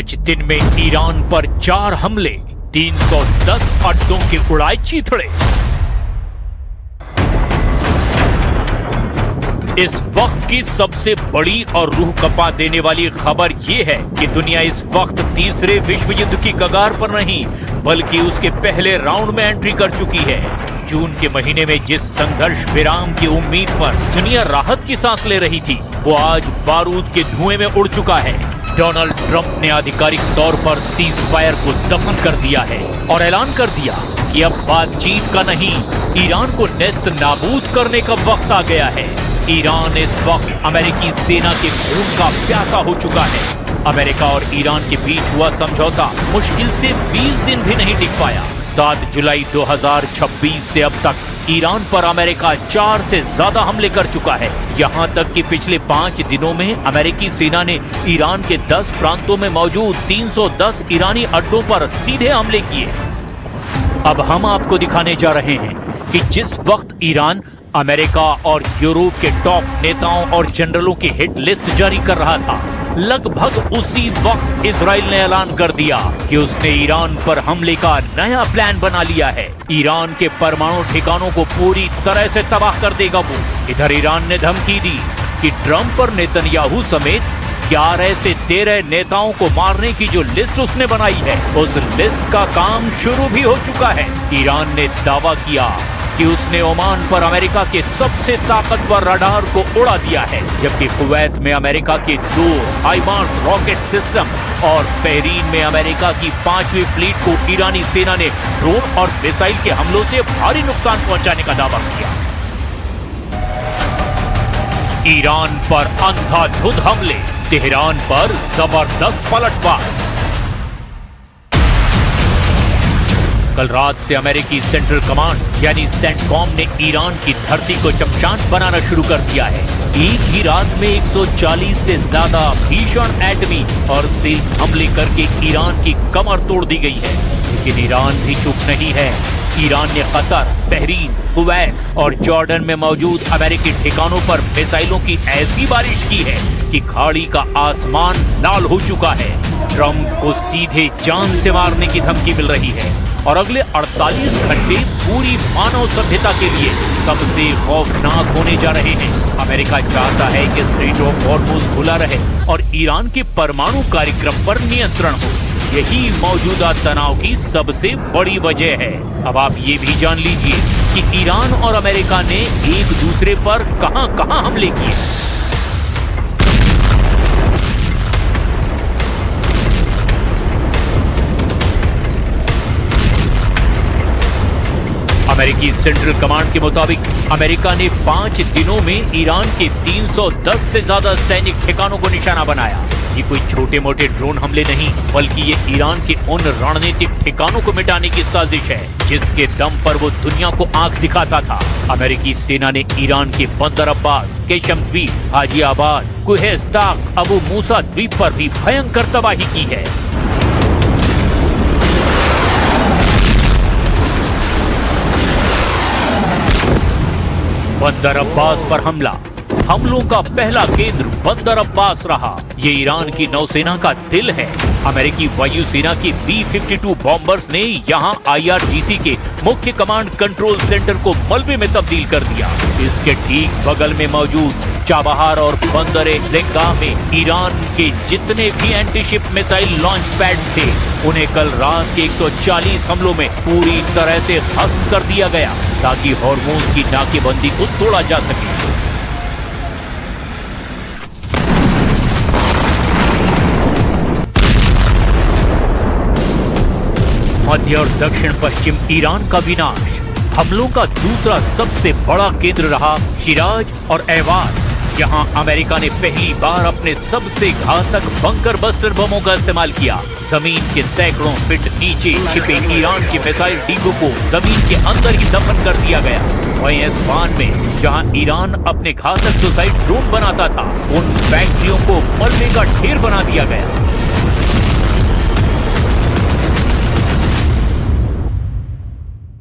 पांच दिन में ईरान पर 4 हमले, 310 अड्डों के उड़ाए चीथड़े। इस वक्त की सबसे बड़ी और रूह कपा देने वाली खबर यह है कि दुनिया इस वक्त तीसरे विश्व युद्ध की कगार पर नहीं बल्कि उसके पहले राउंड में एंट्री कर चुकी है। जून के महीने में जिस संघर्ष विराम की उम्मीद पर दुनिया राहत की सांस ले रही थी, वो आज बारूद के धुएं में उड़ चुका है। डोनाल्ड ट्रंप ने आधिकारिक तौर पर सीज फायर को दफन कर दिया है और ऐलान कर दिया कि अब बातचीत का नहीं, ईरान को नेस्त नाबूद करने का वक्त आ गया है। ईरान इस वक्त अमेरिकी सेना के खून का प्यासा हो चुका है। अमेरिका और ईरान के बीच हुआ समझौता मुश्किल से 20 दिन भी नहीं टिक पाया। 7 जुलाई 2026 से अब तक ईरान पर अमेरिका 4 से ज्यादा हमले कर चुका है। यहाँ तक कि पिछले 5 दिनों में अमेरिकी सेना ने ईरान के 10 प्रांतों में मौजूद 310 ईरानी अड्डों पर सीधे हमले किए। अब हम आपको दिखाने जा रहे हैं कि जिस वक्त ईरान अमेरिका और यूरोप के टॉप नेताओं और जनरलों की हिट लिस्ट जारी कर रहा था, लगभग उसी वक्त इजराइल ने ऐलान कर दिया कि उसने ईरान पर हमले का नया प्लान बना लिया है। ईरान के परमाणु ठिकानों को पूरी तरह से तबाह कर देगा वो। इधर ईरान ने धमकी दी कि ट्रंप और नेतन्याहू समेत 11 से 13 नेताओं को मारने की जो लिस्ट उसने बनाई है, उस लिस्ट का काम शुरू भी हो चुका है। ईरान ने दावा किया कि उसने ओमान पर अमेरिका के सबसे ताकतवर रडार को उड़ा दिया है, जबकि कुवैत में अमेरिका के 2 हाइमार्स रॉकेट सिस्टम और बहरीन में अमेरिका की 5वीं फ्लीट को ईरानी सेना ने ड्रोन और मिसाइल के हमलों से भारी नुकसान पहुंचाने का दावा किया। ईरान पर अंधाधुंध हमले, तेहरान पर जबरदस्त पलटवार। कल रात से अमेरिकी सेंट्रल कमांड यानी सेंटकॉम ने ईरान की धरती को चमचांद बनाना शुरू कर दिया है। एक ही रात में 140 से ज्यादा भीषण एटमी और स्टील्थ हमले करके ईरान की कमर तोड़ दी गई है। लेकिन ईरान भी चुप नहीं है। ईरान ने कतर, बहरीन, कुवैत और जॉर्डन में मौजूद अमेरिकी ठिकानों पर मिसाइलों की ऐसी बारिश की है कि खाड़ी का आसमान लाल हो चुका है। ट्रंप को सीधे जान से मारने की धमकी मिल रही है और अगले 48 घंटे पूरी मानव सभ्यता के लिए सबसे खौफनाक होने जा रहे हैं। अमेरिका चाहता है कि स्ट्रेट ऑफ हॉर्मुज खुला रहे और ईरान के परमाणु कार्यक्रम पर नियंत्रण हो। यही मौजूदा तनाव की सबसे बड़ी वजह है। अब आप ये भी जान लीजिए कि ईरान और अमेरिका ने एक दूसरे पर कहां-कहां हमले किए। अमेरिकी सेंट्रल कमांड के मुताबिक अमेरिका ने 5 दिनों में ईरान के 310 से ज्यादा सैनिक ठिकानों को निशाना बनाया। ये कोई छोटे मोटे ड्रोन हमले नहीं, बल्कि ये ईरान के उन रणनीतिक ठिकानों को मिटाने की साजिश है जिसके दम पर वो दुनिया को आंख दिखाता था। अमेरिकी सेना ने ईरान के बंदर अब्बास, केशम द्वीप, हाजियाबाद, कुहेस्ताक, अबू मूसा द्वीप पर भी भयंकर तबाही की है। बंदर अब्बास पर हमलों का पहला केंद्र बंदर अब्बास रहा। ये ईरान की नौसेना का दिल है। अमेरिकी वायुसेना की B-52 बॉम्बर्स ने यहाँ IRGC के मुख्य कमांड कंट्रोल सेंटर को मलबे में तब्दील कर दिया। इसके ठीक बगल में मौजूद चाबहार और बंदरे लेंगा में ईरान के जितने भी एंटीशिप मिसाइल लॉन्च पैड्स थे, उन्हें कल रात के 140 हमलों में पूरी तरह से खत्म कर दिया गया ताकि हॉर्मुज की नाकेबंदी को तोड़ा जा सके। मध्य और दक्षिण पश्चिम ईरान का विनाश। हमलों का दूसरा सबसे बड़ा केंद्र रहा शिराज और ऐवान। यहाँ अमेरिका ने पहली बार अपने सबसे घातक बंकर बस्टर बमों का इस्तेमाल किया। जमीन के सैकड़ों फीट नीचे छिपे ईरान के मिसाइल डिपो को जमीन के अंदर ही दफन कर दिया गया। वहीं एस्फान में जहां ईरान अपने घातक सुसाइड ड्रोन बनाता था, उन फैक्ट्रियों को मलबे का ढेर बना दिया गया।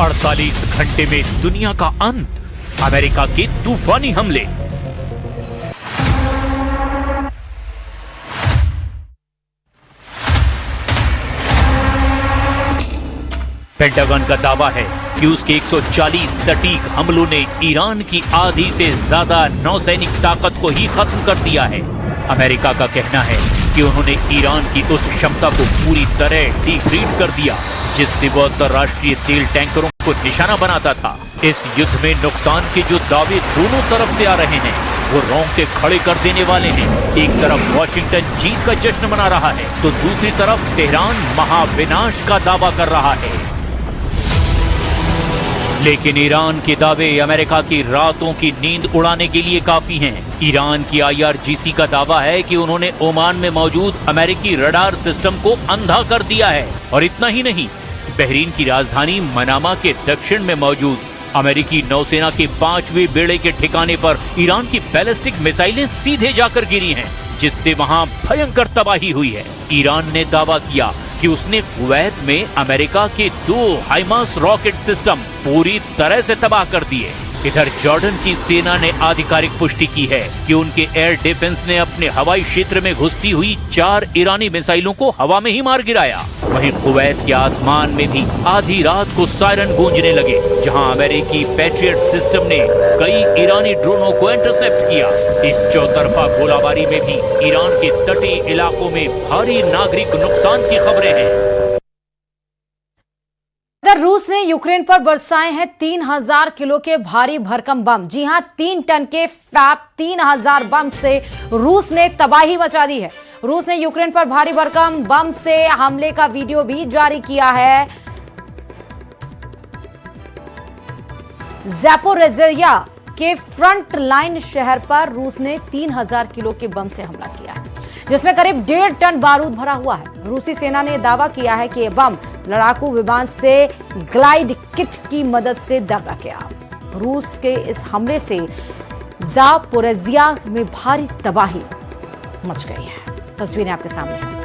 48 घंटे में दुनिया का अंत, अमेरिका के तूफानी हमले। पेंटागन का दावा है कि उसके 140 सटीक हमलों ने ईरान की आधी से ज्यादा नौसैनिक ताकत को ही खत्म कर दिया है। अमेरिका का कहना है कि उन्होंने ईरान की उस क्षमता को पूरी तरह डिग्रेड कर दिया जिससे वो अंतर्राष्ट्रीय तेल टैंकरों को निशाना बनाता था। इस युद्ध में नुकसान के जो दावे दोनों तरफ से आ रहे हैं वो रोंगटे खड़े कर देने वाले हैं। एक तरफ वॉशिंगटन जीत का जश्न मना रहा है तो दूसरी तरफ तेहरान महाविनाश का दावा कर रहा है। लेकिन ईरान के दावे अमेरिका की रातों की नींद उड़ाने के लिए काफी हैं। ईरान की IRGC का दावा है कि उन्होंने ओमान में मौजूद अमेरिकी रडार सिस्टम को अंधा कर दिया है। और इतना ही नहीं, बहरीन की राजधानी मनामा के दक्षिण में मौजूद अमेरिकी नौसेना के 5वें बेड़े के ठिकाने पर ईरान की बैलिस्टिक मिसाइलें सीधे जाकर गिरी हैं, जिससे वहां भयंकर तबाही हुई है। ईरान ने दावा किया कि उसने कुवैत में अमेरिका के 2 हाइमार्स रॉकेट सिस्टम पूरी तरह से तबाह कर दिए। इधर जॉर्डन की सेना ने आधिकारिक पुष्टि की है कि उनके एयर डिफेंस ने अपने हवाई क्षेत्र में घुसती हुई 4 ईरानी मिसाइलों को हवा में ही मार गिराया। वहीं कुवैत के आसमान में भी आधी रात को सायरन गूंजने लगे, जहां अमेरिकी पैट्रियट सिस्टम ने कई ईरानी ड्रोनों को इंटरसेप्ट किया। इस चौतरफा गोलाबारी में भी ईरान के तटीय इलाकों में भारी नागरिक नुकसान की खबरें हैं। रूस ने यूक्रेन पर बरसाए हैं 3000 किलो के भारी भरकम बम। जी हां, 3 टन के फैब 3000 बम से रूस ने तबाही मचा दी है। रूस ने यूक्रेन पर भारी भरकम बम से हमले का वीडियो भी जारी किया है। ज़ैपोरिज़िया के फ्रंट लाइन शहर पर रूस ने 3000 किलो के बम से हमला किया है, जिसमें करीब 1.5 टन बारूद भरा हुआ है। रूसी सेना ने दावा किया है कि यह बम लड़ाकू विमान से ग्लाइड किट की मदद से दागा गया। रूस के इस हमले से ज़ैपोरिज़िया में भारी तबाही मच गई है। तस्वीरें आपके सामने हैं।